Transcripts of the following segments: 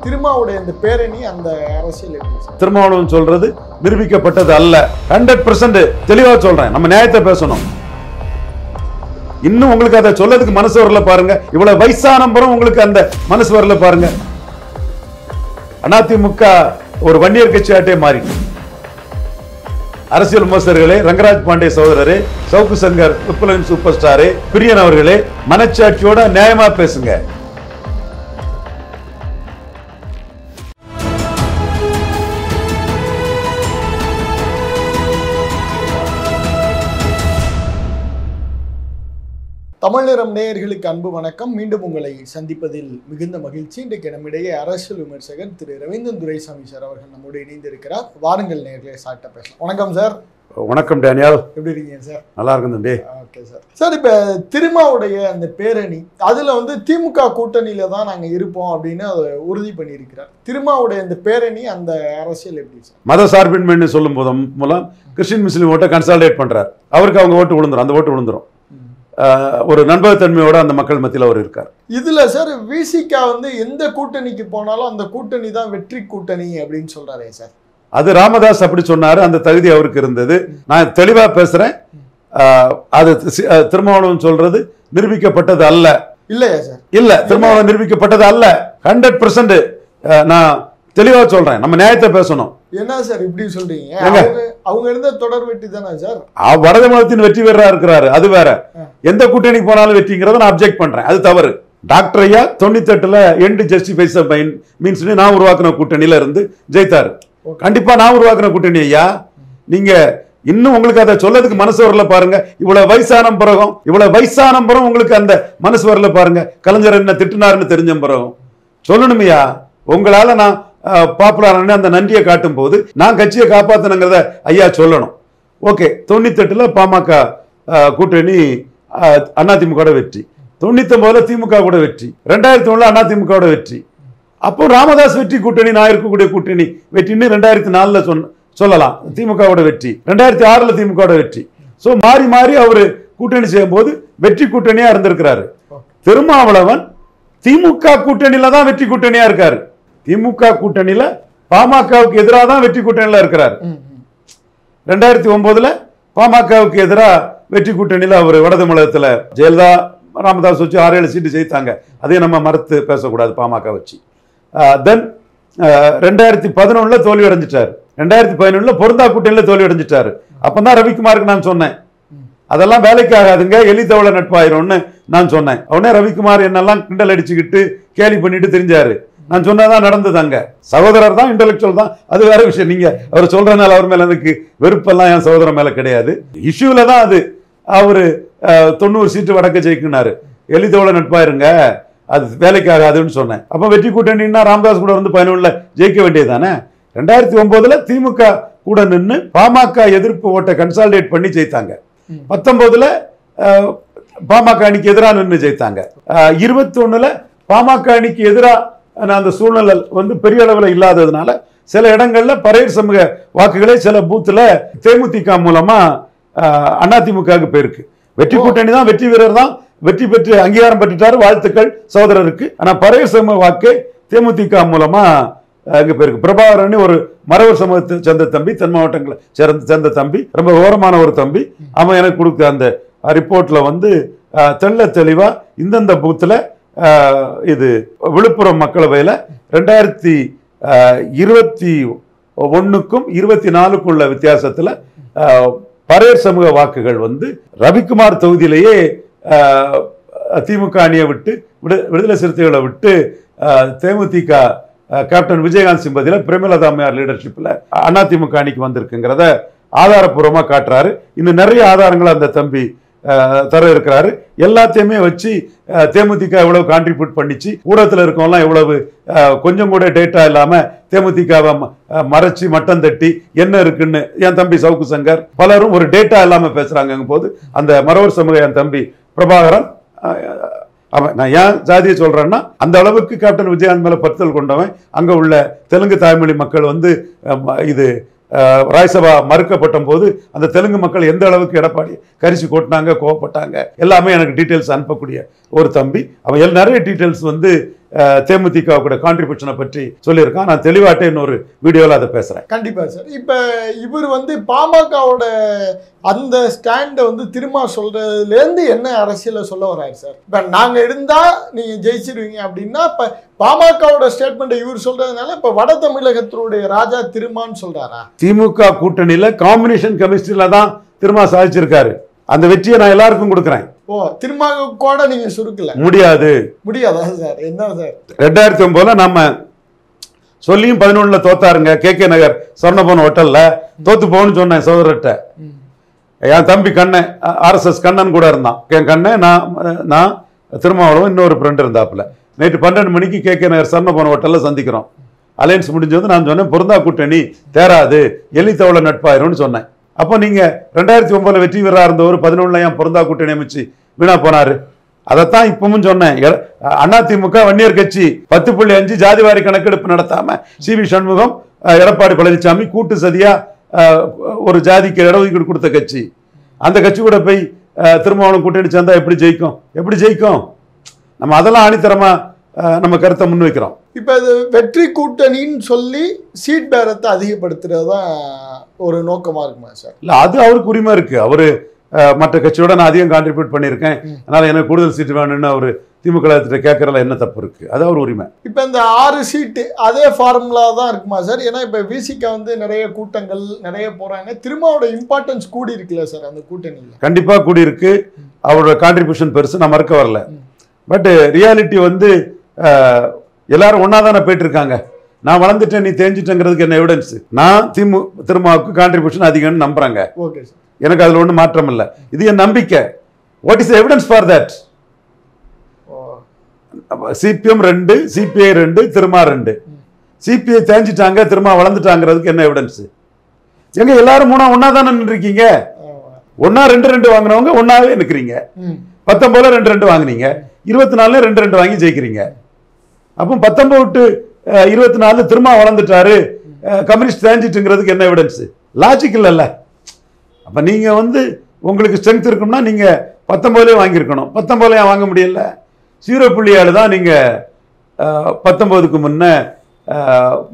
திருமாவுடைய அந்த பேரணி அந்த அரசியல் எப்படி திருமாவளவன் சொல்றது நிரூபிக்கப்பட்டது அல்ல. 100% தெளிவா சொல்றேன். நம்ம நியாயத்தை பேசணும். இன்னும் உங்களுக்கு அதை சொல்லதுக்கு மனசு வரல பாருங்க. இவ்வளவு வயசான பிறகு உங்களுக்கு அந்த மனசு வரல பாருங்க. அதிமுக ஒரு வன்னியர் கட்சியாட்டே மாறிட்டு. அரசியல் விமர்சகர்களே, ரங்கராஜ் பாண்டே சகோதரரே, சவுக்கு சங்கர் விப்ளவின் சூப்பர் ஸ்டாரே, பிரியன் அவர்களே, மனச்சாட்சியோட நியாயமா பேசுங்க. தமிழ் நிறம் நேயர்களுக்கு அன்பு வணக்கம். மீண்டும் உங்களை சந்திப்பதில் மிகுந்த மகிழ்ச்சி. இன்றைக்கு நம்மிடையே அரசியல் விமர்சகர் திரு ரவீந்திரன் துரைசாமி சார் அவர்கள் நம்மோடு இணைந்திருக்கிறார். வாருங்கள் நேயர்களே, சார்ட்ட பேசலாம். வணக்கம் சார். வணக்கம் டேனியல். எப்படி இருக்கீங்க சார்? நல்லா இருக்கும் தம்பி. Okay sir. சார், இப்போ திருமாவுடைய அந்த பேரணி, அதில் திமுக கூட்டணியில தான் நாங்கள் இருப்போம் அப்படின்னு அதை உறுதி பண்ணியிருக்கிறார். திருமாவுடைய அந்த பேரணி அந்த அரசியல் எப்படி சார்? மத சார்பின்மைன்னு சொல்லும் போது மூலம் கிறிஸ்டின் முஸ்லீம் ஓட்டை கன்சால்டேட் பண்றார். அவருக்கு அவங்க ஓட்டு விழுந்துரும், அந்த ஓட்டு விழுந்துரும். ஒரு நண்பகத்தன்மையோட அந்த மக்கள் மத்தியில் அவர் இருக்கார். இதுல சார் விசிகா எந்த கூட்டணிக்கு போனாலும் அந்த கூட்டணி தான் வெற்றி கூட்டணி அப்படின்னு சொல்றாரே சார். அது ராமதாஸ் அப்படி சொன்னாரு. அந்த தகுதி அவருக்கு இருந்தது. நான் தெளிவா பேசுறேன். அது திருமாவளவன் சொல்றது நிரூபிக்கப்பட்டது அல்ல. இல்லையா சார்? இல்ல, திருமாவளவன் நிரூபிக்கப்பட்டது அல்ல. 100% நான் தெளிவா சொல்றேன். நம்ம நியாயத்தை பேசணும். என்ன சார் இப்படி சொல்றீங்க? அவங்க இருந்த தொடர் வெற்றி தானே சார். வடதமிழத்தின் வெற்றி பெறா இருக்கிறாரு, அது வேற. எந்த கூட்டணிக்கு போனாலும் வெற்றிங்கிறத நான் அப்ஜெக்ட் பண்றேன். அது தவறு. டாக்டர் ஐயா 98ல எண்ட் ஜஸ்டிஃபைஸ் மீன்ஸ் நான் உருவாக்குன கூட்டணியில இருந்து ஜெயித்தாரு. கண்டிப்பா நான் உருவாக்குன கூட்டணி ஐயா. நீங்க இன்னும் உங்களுக்கு அதை சொல்லதுக்கு மனசு வரல பாருங்க. இவ்வளவு வயசான பிறகும் உங்களுக்கு அந்த மனசு வரல பாருங்க. கலைஞர் என்ன திட்டுனாருன்னு தெரிஞ்ச பிறகும் சொல்லணுமையா. உங்களால நான் பாப்புலரான அந்த நன்றியை காட்டும் போது நான் கட்சியை காப்பாத்தினங்கிறத ஐயா சொல்லணும். ஓகே, 98ல பாமக கூட்டணி அதிமுக வெற்றி, 99ல திமுக கூட வெற்றி, 2001ல அதிமுக வெற்றி. அப்போ ராமதாஸ் வெற்றி கூட்டணி, நான் இருக்கக்கூடிய கூட்டணி வெற்றின்னு 2004ல சொல்லலாம். திமுக வெற்றி, 2006ல திமுக வெற்றி. ஸோ மாறி மாறி அவரு கூட்டணி செய்யும் போது வெற்றி கூட்டணியா இருந்திருக்கிறாரு. திருமாவளவன் திமுக கூட்டணியில தான் வெற்றி கூட்டணியா இருக்காரு. திமுக கூட்டணியில பாமகவுக்கு எதிராக தான் வெற்றி கூட்டணியில இருக்கிறார். 2009ல பாமகவுக்கு எதிராக வெற்றி கூட்டணியில அவர் வடதமிழகத்துல ஜெயலலிதா ராமதாஸ் வச்சு 6-7 சீட்டு ஜெயித்தாங்க. அதே நம்ம மறுத்து பேசக்கூடாது. பாமக வச்சு தென் 2011ல தோல்வி அடைஞ்சிட்டாரு. 2011ல பொருந்தா கூட்டணியில தோல்வி அடைஞ்சிட்டாரு. அப்பதான் ரவிக்குமாருக்கு நான் சொன்னேன், அதெல்லாம் வேலைக்கு ஆகாதுங்க, எலித்தவள நட்பாயிரும்னு நான் சொன்னேன். உடனே ரவிக்குமார் என்னெல்லாம் கிண்டல் அடிச்சுக்கிட்டு கேலி பண்ணிட்டு தெரிஞ்சாரு. நான் சொன்னதான் நடந்தது. அங்க சகோதரர் தான், இன்டெலெக்சுவல் தான், அது வேற விஷயம். நீங்க அவர் சொல்றதுனால அவர் மேல எனக்கு வெறுப்பெல்லாம் என் சகோதரர் மேல கிடையாது. இஷ்யூல தான் அது. அவரு 90 சீட்டு வடக்க ஜெயிக்கினாரு. எலித்தவள நட்பாயிருங்க, அது வேலைக்கு ஆகாதுன்னு சொன்னேன். அப்ப வெற்றி கூட்டணின்னா ராமதாஸ் கூட 11ல ஜெயிக்க வேண்டியதுதானே. 2009ல திமுக கூட நின்று பாமக எதிர்ப்பு ஓட்டை கன்சால்டேட் பண்ணி ஜெயித்தாங்க. 19ல பாமக அணிக்கு எதிராக நின்று ஜெயித்தாங்க. 21ல பாமக அணிக்கு எதிராக அந்த சூழ்நிலை பெரிய அளவில் இல்லாததுனால சில இடங்கள்ல பரையர் சமூக வாக்குகளை சில பூத்துல தேமுதிக மூலமா அதிமுக போயிருக்கு. வெற்றி கூட்டணி தான், வெற்றி வீரர் தான், வெற்றி பெற்று அங்கீகாரம் பெற்றுட்டாரு. வாழ்த்துக்கள் சகோதரருக்கு. ஆனா பரையர் சமூக வாக்கு தேமுதிக மூலமா அங்க போயிருக்கு. பிரபாகரன் ஒரு மறவர் சமூகத்தை சேர்ந்த தம்பி, தென் மாவட்டங்களை சேர்ந்த தம்பி, ரொம்ப ஓரமான ஒரு தம்பி. அவன் எனக்கு கொடுத்த அந்த ரிப்போர்ட்ல தெள்ள தெளிவா இந்தந்த பூத்துல இது விழுப்புரம் மக்களவையில் 2021க்கும் 24க்கும் வித்தியாசத்துல பரையர் சமூக வாக்குகள் ரவிக்குமார் தொகுதியிலேயே திமுக அணியை விட்டு விடுதலை சிறுத்தைகளை விட்டு தேமுதிக கேப்டன் விஜயகாந்த் சிம்பதியில பிரேமலதா அம்மையார் லீடர்ஷிப்ல அதிமுக அணிக்கு வந்திருக்குங்கிறத ஆதாரப்பூர்வமா காட்டுறாரு. இன்னும் நிறைய ஆதாரங்களை அந்த தம்பி தர இருக்கிறாரு. எல்லாத்தையுமே வச்சு தேமுதிக எவ்வளவு கான்ட்ரிபியூட் பண்ணிச்சு, ஊடகத்தில் இருக்கவங்கலாம் எவ்வளவு கொஞ்சம் கூட டேட்டா இல்லாம தேமுதிகவை மறைச்சு மட்டம் தட்டி என்ன இருக்குன்னு என் தம்பி சவுக்கு சங்கர் பலரும் ஒரு டேட்டா இல்லாம பேசுறாங்க போது அந்த மறவர் சமூக என் தம்பி பிரபாகரன், நான் ஏன் ஜாதியை சொல்றேன்னா அந்த அளவுக்கு கேப்டன் விஜயகாந்த் மேல பற்றுதல் கொண்டவன். அங்க உள்ள தெலுங்கு தாய்மொழி மக்கள் இது ராஜ்யசபா மறுக்கப்பட்ட போது அந்த தெலுங்கு மக்கள் எந்த அளவுக்கு எடப்பாடி கரிசி கொட்டினாங்க, கோவப்பட்டாங்க, எல்லாமே எனக்கு டீட்டெயில்ஸ் அனுப்பக்கூடிய ஒரு தம்பி. அவன் நிறைய டீட்டெயில்ஸ் தேமுதிக கூட கான்ட்ரிபியூஷனை பற்றி சொல்லியிருக்கான். நான் தெளிவாட்டே இன்னொரு வீடியோவில் அதை பேசுகிறேன். கண்டிப்பா சார். இப்ப இவர் வந்து பாமகவோட அந்த ஸ்டாண்டை வந்து திரும்ப சொல்றதுலேருந்து என்ன அரசியலை சொல்ல வர்றாரு சார்? இப்ப நாங்க இருந்தா நீங்க ஜெயிச்சிருவீங்க அப்படின்னா இப்ப பாமகவோட ஸ்டேட்மெண்ட் இவர் சொல்றதுனால இப்ப வட தமிழகத்தினுடைய ராஜா திருமான்னு சொல்றாரா? திமுக கூட்டணியில காம்பினேஷன் கெமிஸ்ட்ரியில தான் திருமா சாதிச்சிருக்காரு. அந்த வெற்றியை நான் எல்லாருக்கும் கொடுக்குறேன். ஓ, திரும்ப கூட நீங்க சுருக்கல முடியாதா சார்? என்ன சார் 2009 நம்ம சொல்லியும் 11ல தோத்தாருங்க. KK நகர் சொர்ணபவன் ஹோட்டல்ல தோத்து போகணும்னு சொன்னேன் சோதரட்ட. என் தம்பி கண்ணன் RSS கண்ணன் கூட இருந்தான். என் கண்ணன் நான் திருமாவளவன் இன்னொரு ஃப்ரெண்ட் இருந்தாப்புல. நைட்டு 12 மணிக்கு KK நகர் சொர்ணபவன் ஹோட்டல்ல சந்திக்கிறோம். அலையன்ஸ் முடிஞ்சது நான் சொன்னேன் பொருந்தா கூட்டணி தேராது எலித்தவள நட்பாயிரும்னு சொன்னேன். அப்போ நீங்க 2009 வெற்றி வீரராக இருந்தவர் 11ல ஏன் பொருந்தா கூட்டணி அமைச்சு வீணா போனாரு? அதைத்தான் இப்பவும் சொன்னேன். அதிமுக வன்னியர் கட்சி 10.5 ஜாதிவாரி கணக்கெடுப்பு நடத்தாம CV சண்முகம் எடப்பாடி பழனிசாமி கூட்டு சதியா ஒரு ஜாதிக்கு இடஒதுக்கீடு கொடுத்த கட்சி. அந்த கட்சி கூட போய் திருமாவளவன் கூட்டணி சேர்ந்தா எப்படி ஜெயிக்கும்? நம்ம அதெல்லாம் ஆணித்தரமா நம்ம கருத்தை முன்வைக்கிறோம். இப்போ இது வெற்றி கூட்டணின்னு சொல்லி சீட் பேரத்தை அதிகப்படுத்துறது தான் ஒரு நோக்கமாக இருக்குமா சார்? இல்லை, அது அவருக்கு உரிமை இருக்கு. அவரு மற்ற கட்சியோட நான் அதிகம் கான்ட்ரிபியூட் பண்ணியிருக்கேன், அதனால எனக்கு கூடுதல் சீட்டு வேணும்னு அவர் திமுக கேட்கறதுல என்ன தப்பு இருக்கு? அது அவர் உரிமை. இப்போ இந்த 6 சீட்டு அதே ஃபார்முலா தான் இருக்குமா சார்? ஏன்னா இப்போ விசிக வந்து நிறைய கூட்டங்கள் நிறைய போறாங்க. திருமாவோட இம்பார்ட்டன்ஸ் கூடி இருக்குல்ல சார் அந்த கூட்டணியில்? கண்டிப்பா கூடி இருக்கு. அவரோட கான்ட்ரிபியூஷன் பெருசு, நான் மறுக்க வரல. பட் ரியாலிட்டி வந்து எல்லாரும் ஒன்னா தானே போயிட்டு இருக்காங்க. நான் வளர்ந்துட்டேன் நீ தேஞ்சிட்டேங்கிறதுக்கு என்ன எவிடன்ஸ்? நான் திருமாவுக்கு கான்ட்ரிபியூஷன் அதிகம்னு நம்புறாங்க. ஓகே சார், எனக்கு அதில் ஒன்றும் மாற்றம் இல்லை. இது என் நம்பிக்கை. What is evidence for that? CPM 2, CPI 2, Thiruma 2. CPI தேஞ்சிட்டாங்க, திருமா வளர்ந்துட்டாங்கிறதுக்கு என்ன எவிடன்ஸ்? எங்க எல்லாரும் ஒன்னா தானே நின்றுருக்கீங்க. ஒன்னா 2 வாங்கினவங்க ஒன்னாவே நிற்கிறீங்க. 19 2 வாங்கினீங்க, 24 2 வாங்கி ஜெயிக்கிறீங்க. அப்போ 19 24 திருமா வளர்ந்துட்டாரு, கம்யூனிஸ்ட் தேஞ்சிட்டுங்கிறதுக்கு என்ன எவிடன்ஸ்? லாஜிக் இல்லைல்ல. அப்போ நீங்கள் வந்து உங்களுக்கு ஸ்ட்ரென்த் இருக்கும்னா நீங்கள் 19 வாங்கியிருக்கணும். 19 வாங்க முடியல. 0.7 தான் நீங்கள் 19க்கு முன்ன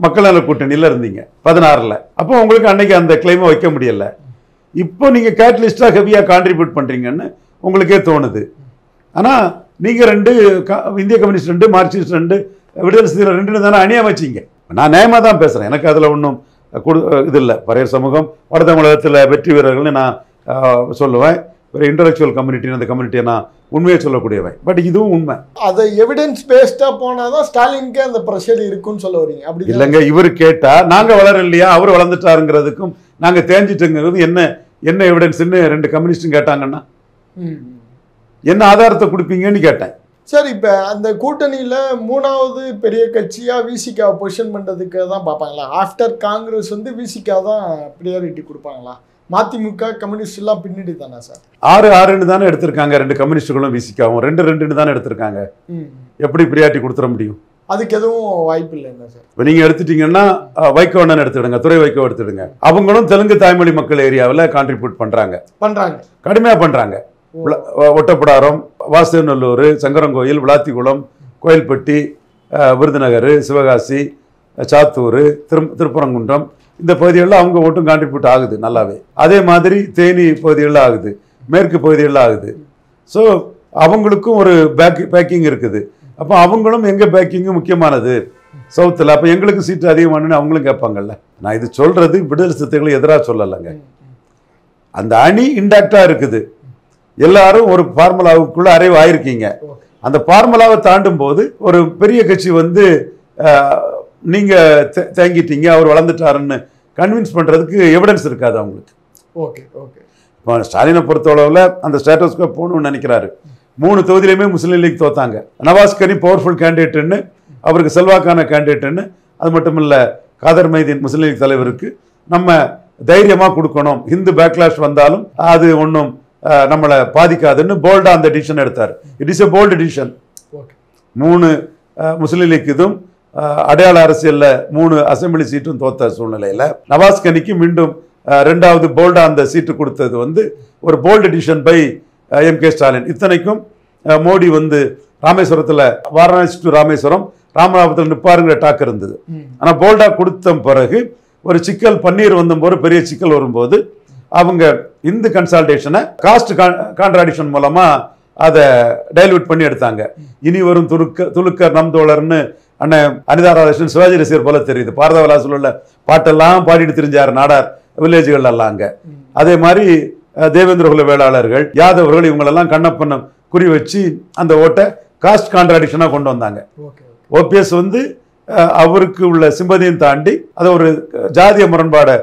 மக்கள் நல கூட்டணியில் இருந்தீங்க 16ல். அப்போ உங்களுக்கு அன்னைக்கு அந்த கிளைமை வைக்க முடியல. இப்போ நீங்கள் கேட்டலிஸ்டாக ஹெவியாக கான்ட்ரிபியூட் பண்ணுறீங்கன்னு உங்களுக்கே தோணுது. ஆனால் நீங்கள் 2 இந்திய கம்யூனிஸ்ட் 2, மார்க்சிஸ்ட் 2, விடுதலை சிறுத்தைகள் 2 தானே அணி அமைச்சிங்க. நான் நியாயமாக தான் பேசுகிறேன். எனக்கு அதில் ஒன்றும் இது இல்லை. பரையர் சமூகம் வட தமிழகத்தில் வெற்றி வீரர்கள்னு நான் சொல்லுவேன். ஒரு இன்டலெக்சுவல் கம்யூனிட்டி, அந்த கம்யூனிட்டியை நான் உண்மையை சொல்லக்கூடியவை. பட் இதுவும் உண்மை. அதை எவிடன்ஸ் பேஸ்டாக போனால் தான் ஸ்டாலினுக்கே அந்த ப்ரெஷர் இருக்குன்னு சொல்ல வரீங்க? அப்படி இல்லைங்க. இவர் கேட்டால் நாங்கள் வளர இல்லையா, அவர் வளர்ந்துட்டாருங்கிறதுக்கும் நாங்கள் தேஞ்சிட்டுங்கிறது என்ன எவிடன்ஸ்ன்னு 2 கம்யூனிஸ்டும் கேட்டாங்கன்னா என்ன ஆதாரத்தை கொடுப்பீங்கன்னு கேட்டேன். சார், இப்போ அந்த கூட்டணியில் 3வது பெரிய கட்சியாக விசிகாவை பொசிஷன் பண்ணுறதுக்கு தான் பார்ப்பாங்களா? ஆஃப்டர் காங்கிரஸ் வந்து விசிகா தான் ப்ரியாரிட்டி கொடுப்பாங்களா? மதிமுக கம்யூனிஸ்ட் எல்லாம் பின்னாடி தானே சார்? 6-6ன்னு தானே எடுத்திருக்காங்க. 2 கம்யூனிஸ்டுகளும் விசிகாவும் 2-2ன்னு தானே எடுத்திருக்காங்க. எப்படி ப்ரியாரிட்டி கொடுத்துட முடியும்? அதுக்கு எதுவும் வாய்ப்பு இல்லைங்க சார். இப்போ நீங்கள் எடுத்துட்டீங்கன்னா வைகோ அண்ணன் எடுத்துடுங்க, துறை வைகோ எடுத்துடுங்க. அவங்களும் தெலுங்கு தாய்மொழி மக்கள் ஏரியாவில் கான்ட்ரிபியூட் பண்ணுறாங்க, கடுமையாக பண்ணுறாங்க. ஒட்டப்பிடாரம், வாசுநல்லூர், சங்கரங்கோயில், விளாத்திக்குளம், கோயில்பட்டி, விருதுநகர், சிவகாசி, சாத்தூர், திருப்பரங்குன்றம், இந்த பகுதிகளில் அவங்க ஓட்டும் கான்ட்ரிபியூட் ஆகுது நல்லாவே. அதே மாதிரி தேனி பகுதிகளில் ஆகுது, மேற்கு பகுதிகளில் ஆகுது. ஸோ அவங்களுக்கும் ஒரு பேக்கிங் இருக்குது. அப்போ அவங்களும் எங்கள் பேக்கிங்கும் முக்கியமானது சவுத்தில். அப்போ எங்களுக்கு சீட்டு அதிகமானு அவங்களும் கேட்பாங்கல்ல. நான் இது சொல்கிறது விடுதலை சிறுத்தைகளை எதிராக சொல்லலைங்க. அந்த அணி இன்டாக்டாக இருக்குது. எல்லாரும் ஒரு ஃபார்முலாவுக்குள்ள அரைவு ஆயிருக்கீங்க. அந்த ஃபார்முலாவை தாண்டும் போது ஒரு பெரிய கட்சி வந்து நீங்க தேங்கிட்டீங்க, அவர் வளர்ந்துட்டாருன்னு கன்வின்ஸ் பண்றதுக்கு எவிடன்ஸ் இருக்காது அவங்களுக்கு. Okay okay. இப்போ ஸ்டாலினை பொறுத்தளவில் அந்த ஸ்டேட்டஸ்க்கு போகணும்னு நினைக்கிறாரு. 3 தொகுதியிலுமே முஸ்லீம் லீக் தோத்தாங்க. நவாஸ் கனி பவர்ஃபுல் கேண்டிடேட்டுன்னு, அவருக்கு செல்வாக்கான கேண்டிடேட்டுன்னு. அது மட்டும் இல்லை, காதர் மைதீன் முஸ்லீம் லீக் தலைவருக்கு நம்ம தைரியமாக கொடுக்கணும், ஹிந்து பேக்லாஷ் வந்தாலும் அது ஒன்றும் நம்மளை பாதிக்காதுன்னு போல்டா அந்த டிசிஷன் எடுத்தார். It is a bold decision. 3 Muslim League இதுவும் அடையாள அரசியலில் 3 அசம்பிளி சீட்டும் தோத்த சூழ்நிலையில் நவாஸ் கனிக்கு மீண்டும் 2வது போல்டா அந்த சீட்டு கொடுத்தது வந்து ஒரு bold decision by MK Stalin. இத்தனைக்கும் மோடி வந்து ராமேஸ்வரத்தில் வாரணாசி டு ராமேஸ்வரம் ராமநாதபுரத்தில் நிற்பாருங்கிற டாக் இருந்தது. ஆனால் போல்டா கொடுத்த பிறகு ஒரு சிக்கல் பன்னீர் வந்தபோது பெரிய சிக்கல் வரும்போது அவங்க இந்த கன்சால்டேஷனை காஸ்ட் கான்ட்ராடிக்ஷன் மூலமா அதை டைல்யூட் பண்ணி எடுத்தாங்க. இனி வரும் துலுக்கர் நம் தோழர்னு அண்ணன் அனிதா ராதாகிருஷ்ணன் சிவாஜி ரசிகர் போல தெரியுது. பாரதவிலாசில் உள்ள பாட்டெல்லாம் பாடிட்டு தெரிஞ்சார் நாடார் வில்லேஜுகள் எல்லாம் அங்க. அதே மாதிரி தேவேந்திர குல வேளாளர்கள் யாதவர்கள் இவங்களெல்லாம் கண்ணப்பண்ணம் குறி வச்சு அந்த ஓட்டை காஸ்ட் கான்ட்ராடிக்ஷனாக கொண்டு வந்தாங்க. ஓபிஎஸ் வந்து அவருக்கு உள்ள சிம்பதியும் தாண்டி அதை ஒரு ஜாதிய முரண்பாடை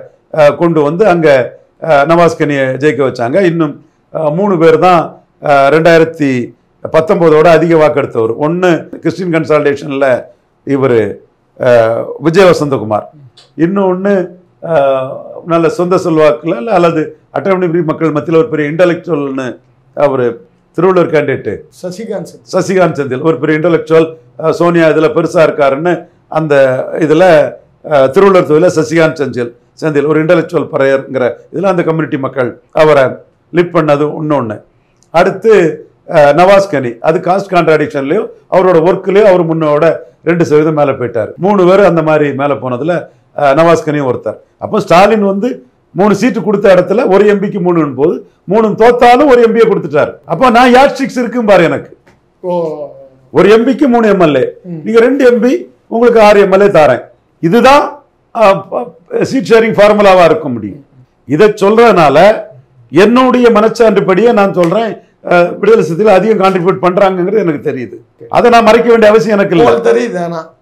கொண்டு வந்து அங்கே நவாஸ்கனியை ஜெயிக்க வச்சாங்க. இன்னும் 3 பேர் தான் 2019 அதிக வாக்கெடுத்தவர். ஒன்று கிறிஸ்டின் கன்சால்டேஷனில் இவர் விஜய் வசந்தகுமார், இன்னொன்று நல்ல சொந்த செல்வாக்கில் அல்லது அட்டவணை மக்கள் மத்தியில் ஒரு பெரிய இன்டலெக்சுவல்னு அவர் திருவள்ளூர் கேண்டிடேட்டு சசிகாந்த் செந்தில் ஒரு பெரிய இன்டலெக்சுவல், சோனியா இதில் பெருசாக இருக்காருன்னு அந்த இதில் திருவள்ளூர் தொகுதியில் சசிகாந்த் செந்தில் ஒரு இன்டலெக்சுவல் பறையருங்கிற இதில் அந்த கம்யூனிட்டி மக்கள் அவரை லிட் பண்ணது இன்னொன்று. அடுத்து நவாஸ்கனி, அது காஸ்ட் கான்ட்ராடிக்ஷன்லையோ அவரோட ஒர்க்லேயோ அவர் முன்னோட 2% மேலே போயிட்டார். 3 பேர் அந்த மாதிரி மேலே போனதில் நவாஸ்கனியும் ஒருத்தர். அப்போ ஸ்டாலின் வந்து 3 சீட்டு கொடுத்த இடத்துல ஒரு எம்பிக்கு 3 போது 3 தோத்தாலும் ஒரு எம்பியை கொடுத்துட்டாரு. அப்போ நான் யாட்ஸ்டிக்ஸ் இருக்கும் பாரு, எனக்கு ஒரு எம்பிக்கு 3 எம்எல்ஏ, நீங்க 2 எம்பி உங்களுக்கு 6 எம்எல்ஏ தாரேன். இதுதான் சீட் ஷேரிங் ஃபார்முலாவா இருக்க முடியும். இதை சொல்றதுனால என்னுடைய மனச்சான்றுபடியே நான் சொல்றேன், விடுதலை சிறுத்தைகள் அதிகம் கான்ட்ரிபியூட் பண்றாங்கிறது எனக்கு தெரியுது. அதை நான் மறைக்க வேண்டிய அவசியம் எனக்கு இல்லை, தெரியுது.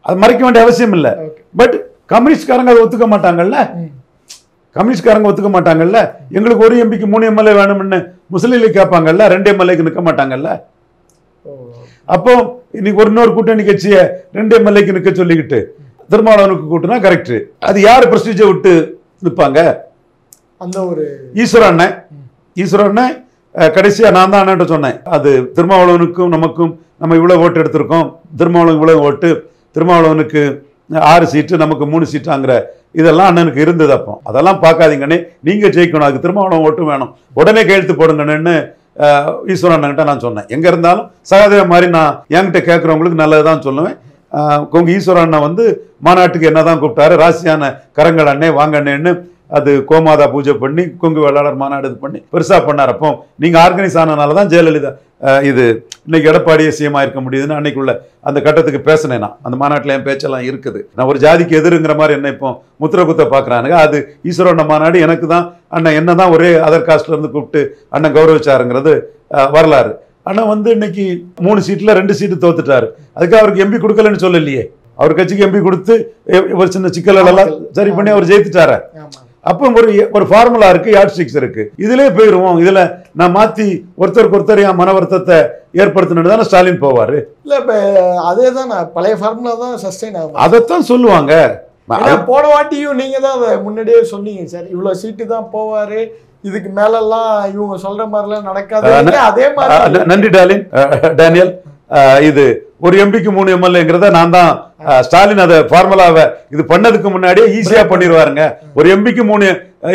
அது மறைக்க வேண்டிய அவசியம் இல்லை. பட் கம்யூனிஸ்ட்காரங்க அதை ஒத்துக்க மாட்டாங்கல்ல, ஒத்துக்க மாட்டாங்கல்ல. எங்களுக்கு ஒரு எம்பிக்கு 3 எம்எல்ஏ வேணும்னு முஸ்லீம் லீக் கேட்பாங்கல்ல, 2 எம்எல்ஏக்கு நிற்க மாட்டாங்கல்ல. அப்போ இன்னைக்கு இன்னொரு கூட்டணி கட்சியை 2 எம்எல்ஏக்கு நிற்க சொல்லிக்கிட்டு திருமாவளவனுக்கு கூட்டினா கரெக்ட். அது யாரு பிரஸ்டீஜை விட்டு நிற்பாங்க? அந்த ஒரு ஈஸ்வரன் கடைசியா நான் தான் அண்ணன் சொன்னேன். அது திருமாவளவனுக்கும் நமக்கும் நம்ம இவ்வளவு ஓட்டு எடுத்திருக்கோம், திருமாவளவன் இவ்வளவு ஓட்டு, திருமாவளவனுக்கு 6 சீட்டு நமக்கு 3 சீட்டாங்கிற இதெல்லாம் அண்ணனுக்கு இருந்தது. அப்போ அதெல்லாம் பார்க்காதீங்கன்னு, நீங்க ஜெயிக்கணும், அதுக்கு திருமாவளவன் ஓட்டு வேணும், உடனே கையெழுத்து போடுங்கன்னு ஈஸ்வரன் அண்ணன்கிட்ட நான் சொன்னேன். எங்க இருந்தாலும் சகாதேவ மாதிரி நான் என்கிட்ட கேட்கறவங்களுக்கு நல்லதுதான் சொல்லுவேன். கொங்கு ஈஸ்வரன் அண்ணன் வந்து மாநாட்டுக்கு என்னதான் கூப்பிட்டாரு, ராசியான கரங்கள் அண்ணே வாங்க அண்ணேன்னு அது கோமாதா பூஜை பண்ணி கொங்கு வேளாளர் மாநாடு இது பண்ணி பெருசா பண்ணார். அப்போ நீங்க ஆர்கனைஸ் ஆனதுனால தான் ஜெயலலிதா இது இன்னைக்கு எடப்பாடியே சிஎம் ஆயிருக்க முடியுதுன்னு அன்னைக்குள்ள அந்த கட்டத்துக்கு பேசினேன். நான் அந்த மாநாட்டில் என் பேச்செல்லாம் இருக்குது. நான் ஒரு ஜாதிக்கு எதிருங்கிற மாதிரி என்ன இப்போ முத்திர குத்த பார்க்குறானுங்க. அது ஈஸ்வரன் மாநாடு எனக்கு தான் அண்ணன் என்ன தான் ஒரே அதர் காஸ்ட்ல இருந்து கூப்பிட்டு அண்ணன் கௌரவிச்சாருங்கிறது வரலாறு. ஆனால் வந்து இன்னைக்கு 3 சீட்டில் 2 சீட்டு தோத்துட்டாரு. அதுக்கு அவருக்கு எம்பி கொடுக்கலன்னு சொல்லலையே, அவர் கட்சிக்கு எம்பி கொடுத்து ஒரு சின்ன சிக்கல்கள் எல்லாம் சரி பண்ணி அவர் ஜெயித்துட்டாரு. அப்போ ஒரு ஃபார்முலா இருக்கு, யாட்ஸ்டிக்ஸ் இருக்கு. இதுலயே போயிருவோம். இதுல நான் மாத்தி ஒருத்தருக்கு ஒருத்தர் என் மன வருத்தத்தை ஏற்படுத்தினது தானே ஸ்டாலின் போவாரு. இல்ல இப்ப அதே தான் பழைய ஃபார்முலா தான் சஸ்டைன் ஆகும். அதைத்தான் சொல்லுவாங்க. போன வாட்டியும் நீங்க தான் அதை முன்னாடியே சொன்னீங்க சார், இவ்வளவு சீட்டு தான் போவாரு, இதுக்கு மேலெல்லாம் இவங்க சொல்ற மாதிரிலாம் நடக்காது. அதே மாதிரி நன்றி டேனியல். இது ஒரு எம்பிக்கு 3 எம்எல்ஏங்கிறத நான் தான் ஸ்டாலின் அதை ஃபார்முலாவை இது பண்ணதுக்கு முன்னாடியே ஈஸியா பண்ணிடுவாருங்க. ஒரு எம்பிக்கு 3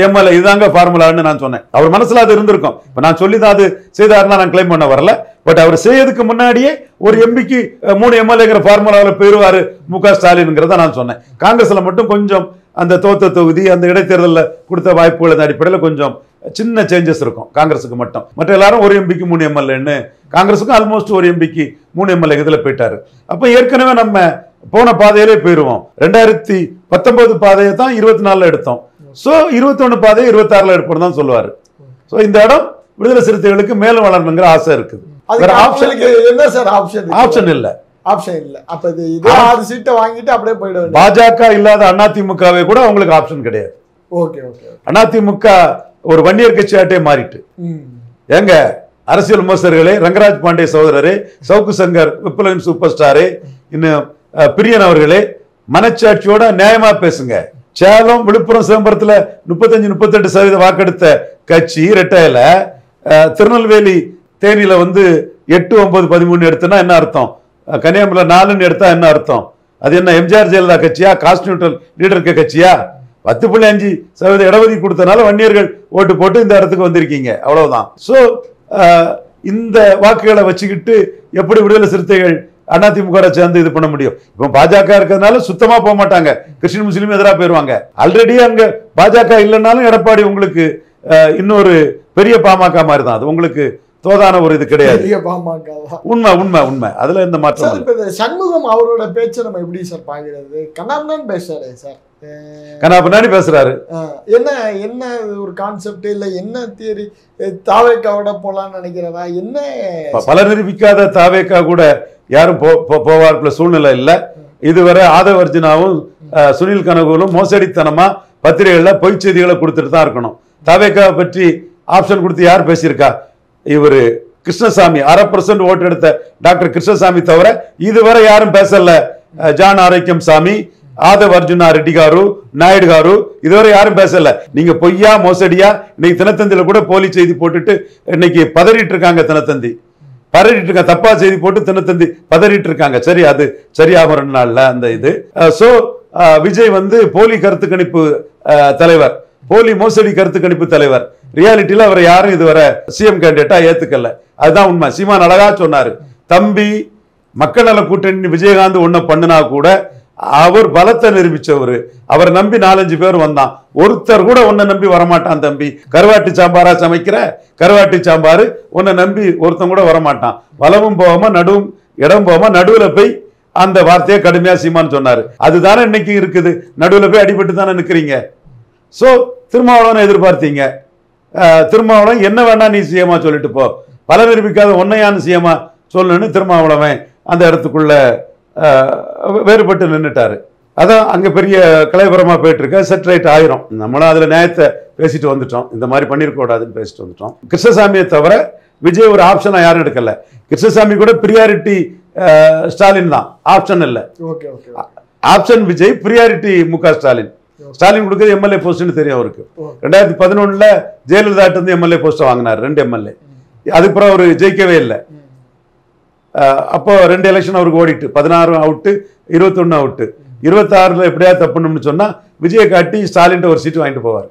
எம்எல்ஏ இதுதாங்க ஃபார்முலான்னு நான் சொன்னேன். அவர் மனசுல அது இருந்திருக்கும். இப்ப நான் சொல்லி தான் அது செய்தாருன்னா நான் கிளைம் பண்ண வரல. பட் அவர் செய்யறதுக்கு முன்னாடியே ஒரு எம்பிக்கு 3 எம்எல்ஏங்கிற ஃபார்முலாவில் பெறுவாரு முக ஸ்டாலின்ங்கிறத நான் சொன்னேன். காங்கிரஸ்ல மட்டும் கொஞ்சம் அந்த தோத்த தொகுதி அந்த இடைத்தேர்தலில் கொடுத்த வாய்ப்புகள் அடிப்படையில் கொஞ்சம் சின்ன சேஞ்சஸ் இருக்கும் காங்கிரஸுக்கு மட்டும். மற்ற எல்லாரும் ஒரு எம்பிக்கு 3 எம்எல்ஏன்னு, காங்கிரஸுக்கும் ஆல்மோஸ்ட் ஒரு எம்பிக்கு 3 எம்எல்ஏ இதில் போயிட்டாரு. அப்போ ஏற்கனவே நம்ம போன பாதையிலே போயிடுவோம். 2019 பாதையை தான் 24 எடுத்தோம். ஸோ 21 பாதையை 26 எடுப்போம் தான் சொல்லுவாரு. ஸோ இந்த இடம் விடுதலை சிறுத்தைகளுக்கு மேலும் வளரணுங்கிற ஆசை இருக்குது. ஆப்ஷன் இல்லை. அப்ப இது 6 சீட்டை வாங்கிட்டு அப்படியே போயிடுவாங்க. பாஜக இல்லாத அதிமுகவே கூட அவங்களுக்கு ஆப்ஷன் கிடையாது. அதிமுக ஒரு வன்னியர் கட்சியாட்டே மாறிட்டு எங்க அரசியல் விமர்சகர்களே, ரங்கராஜ் பாண்டே சகோதரரே, சவுக்கு சங்கர் விப்ளவின் சூப்பர் ஸ்டாரே, இன்னும் பிரியன் அவர்களே, மனச்சாட்சியோட நியாயமா பேசுங்க. சேலம், விழுப்புரம், சிதம்பரத்துல 35-38% வாக்கெடுத்த கட்சி ரெட்டையில, திருநெல்வேலி, தேனியில வந்து 8, 9, 13 எடுத்தனா என்ன அர்த்தம்? கன்னியாகுமரியில் 4 எடுத்தா என்ன அர்த்தம்? அது என்ன எம்ஜிஆர் ஜெயலலிதா கட்சியா, காஸ்ட் நியூட்ரல் லீடருக்கு கட்சியா? 10.5% இடஒதுக்கீடு கொடுத்தனால வன்னியர்கள் ஓட்டு போட்டு இந்த இடத்துக்கு வந்திருக்கீங்க, அவ்வளவுதான். ஸோ இந்த வாக்குகளை வச்சுக்கிட்டு எப்படி விடுதலை சிறுத்தைகள் அதிமுக சேர்ந்து இது பண்ண முடியும்? இப்போ பாஜக இருக்கிறதுனால சுத்தமா போக மாட்டாங்க, கிறிஸ்டின் முஸ்லீம் எதிராக போயிருவாங்க. ஆல்ரெடி அங்க பாஜக இல்லைன்னாலும் எடப்பாடி உங்களுக்கு இன்னொரு பெரிய பாமக மாதிரி தான். அது உங்களுக்கு தோதான ஒரு இது கிடையாது. உண்மை உண்மை உண்மை, அதுல இந்த மாற்றம். சண்முகம் அவரோட பேச்சை நம்ம எப்படி சார் பாக்குறது? கண்ணாமண்ணான்னு பேசுறாரு சார், கண்ணாமண்ணான்னு பேசுறாரு. என்ன என்ன ஒரு கான்செப்ட் இல்ல, என்ன தியரி? தாவேக்காவோட போலான்னு நினைக்கிறதா என்ன? பல நிரூபிக்காத தாவேக்கா கூட யாரும் போவார்க்குள்ள சூழ்நிலை இல்லை. இதுவரை ஆதவ அர்ஜுனாவும் சுனில் கனகூலும் மோசடித்தனமா பத்திரிகைகள்ல பொய் செய்திகளை கொடுத்துட்டு தான் இருக்கணும். தாவேக்காவை பற்றி ஆப்ஷன் கொடுத்து யார் பேசியிருக்கா? இவரு கிருஷ்ணசாமி 1% ஓட்டு எடுத்த டாக்டர் கிருஷ்ணசாமி தவிர இதுவரை யாரும் பேசல. ஜான் ஆரோக்கியம் சாமி, ஆதவ அர்ஜுனா ரெட்டி காரு, நாயுடு காரு, இதுவரை யாரும் பேசல. நீங்க பொய்யா மோசடியா இன்னைக்கு தினத்தந்தியில கூட போலி செய்தி போட்டுட்டு இன்னைக்கு பதறிட்டு இருக்காங்க. தினத்தந்தி பதறிட்டு இருக்காங்க, தப்பா செய்தி போட்டு தினத்தந்தி பதறிட்டு இருக்காங்க. சரி, அது சரியாக நாள்ல அந்த இது. சோ விஜய் வந்து போலி கருத்து கணிப்பு தலைவர், போலி மோசடி கருத்து கணிப்பு தலைவர். ரியாலிட்டியில அவரை யாரும் இதுவரை சிஎம் கேண்டிடேட்டா ஏத்துக்கல. அதுதான் உண்மை. சீமான் அழகா சொன்னாரு, தம்பி மக்கள் நல கூட்டணி விஜயகாந்த் ஒண்ணு பண்ணுனா கூட அவர் பலத்தை நிரூபிச்சவரு. அவரை நம்பி 4-5 பேர் வந்தான், ஒருத்தர் கூட உன்னை நம்பி வரமாட்டான். தம்பி கருவாட்டு சாம்பாரா சமைக்கிற கருவாட்டு சாம்பாரு, உன்னை நம்பி ஒருத்தன் கூட வரமாட்டான். வலமும் போகாம நடுவும் இடம் போகாம நடுவுல போய் அந்த வார்த்தையை கடுமையா சீமான் சொன்னாரு. அதுதானே இன்னைக்கு இருக்குது. நடுவுல போய் அடிபட்டு தானே நிக்கிறீங்க. சோ திருமாவளவனை எதிர்பார்த்தீங்க. திருமாவளவன் என்ன வேணா நீ சிஎமா சொல்லிட்டு போ, பல நிரூபிக்காத ஒன்னையான்னு சிஎமா சொல்லணும்னு திருமாவளவன் அந்த இடத்துக்குள்ள வேறுபட்டு நின்றுட்டாரு. அதான் அங்க பெரிய கலைபுரமா போயிட்டு இருக்க. செட்ரைட் ஆயிரும். நம்மளும் அதுல நியாயத்தை பேசிட்டு வந்துட்டோம். இந்த மாதிரி பண்ணிருக்க கூடாதுன்னு பேசிட்டு வந்துட்டோம். கிருஷ்ணசாமியை தவிர விஜய் ஒரு ஆப்ஷனா யாரும் எடுக்கல. கிருஷ்ணசாமி கூட பிரியாரிட்டி ஸ்டாலின் தான், ஆப்ஷன் இல்ல. ஆப்ஷன் விஜய், பிரியாரிட்டி முக ஸ்டாலின். ஸ்டாலின் கொடுக்குறது எம்எல்ஏ போஸ்ட்னு தெரியும் அவருக்கு. 2011 ஜெயலலிதா இருந்து எம்எல்ஏ போஸ்ட் வாங்கினார், 2 எம்எல்ஏ. அதுக்கப்புறம் அவர் ஜெயிக்கவே இல்லை. அப்போ 2 எலெக்ஷன் அவருக்கு ஓடிட்டு 16 அவுட்டு, 21 அவுட்டு. 26 எப்படியா தப்புன்னு சொன்னா விஜயை காட்டி ஸ்டாலின் ஒரு சீட்டு வாங்கிட்டு போவார்.